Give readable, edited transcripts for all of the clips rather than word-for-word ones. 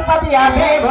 पतिया देव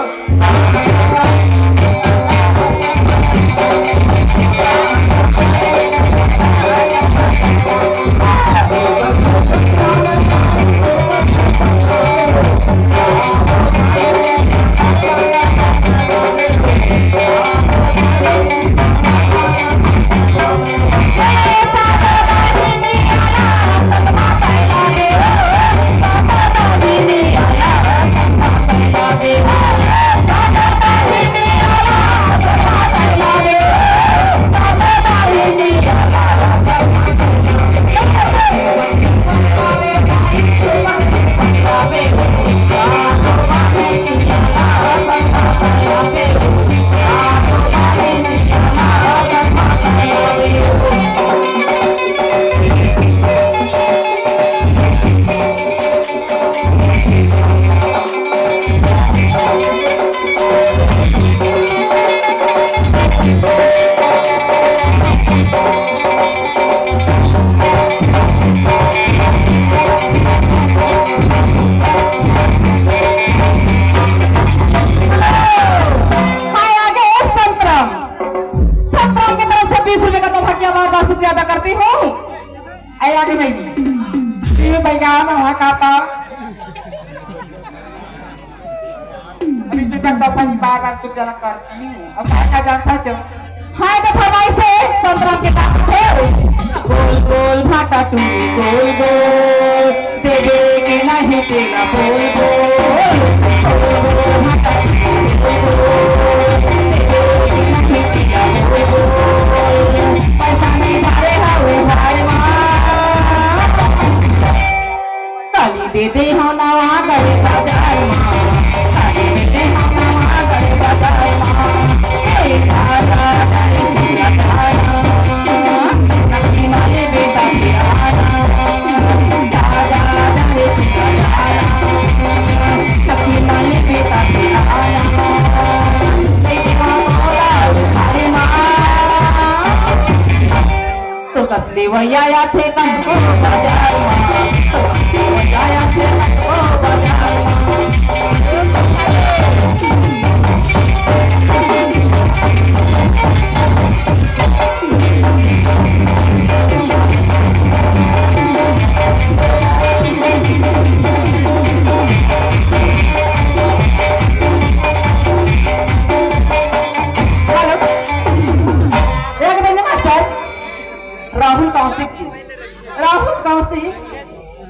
करती हूँ अब क्या जानता चो हाय तो फरमाई से संतरा के टाप गोल गोल भाटा टूटी गोल गोल देवे के नहीं देगा बोल बोल भाटा पैसा नहीं भारे हावे भारे ताली दे दे हो नवा करे बाजार ताली दे दे हो नवा करे बाजार तो कसले वया थे कंको बाजार वया थे कंको बाजार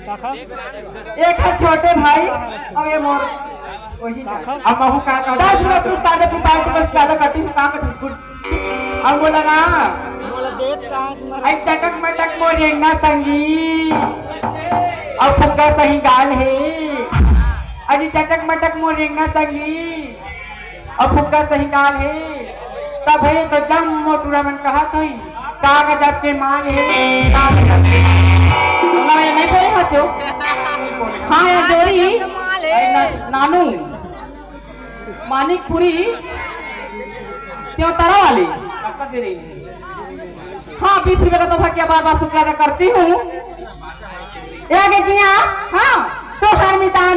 एक है छोटे भाई और ये मोर वही अब महू का 10 रुपए प्लस काटे की 5 रुपए ज्यादा कटी काम में बिस्कुट अब बोला ना बोला देख का आई चटक मटक मोरेंगा संगी अब फुग्गा सही गाल है अजी चटक मटक मोरेंगा संगी अब फुग्गा सही गाल है तब है तो जम मोटूरा मन कहा तो ही कागज के माल है कागज नहीं बोले हाथों हाँ ये जोड़ी नानू मानिकपुरी क्यों तारा वाली दे रही हाँ 20 रुपए का तोहफा क्या बार बार शुक्रिया अदा करती हूँ हाँ तो हर मितान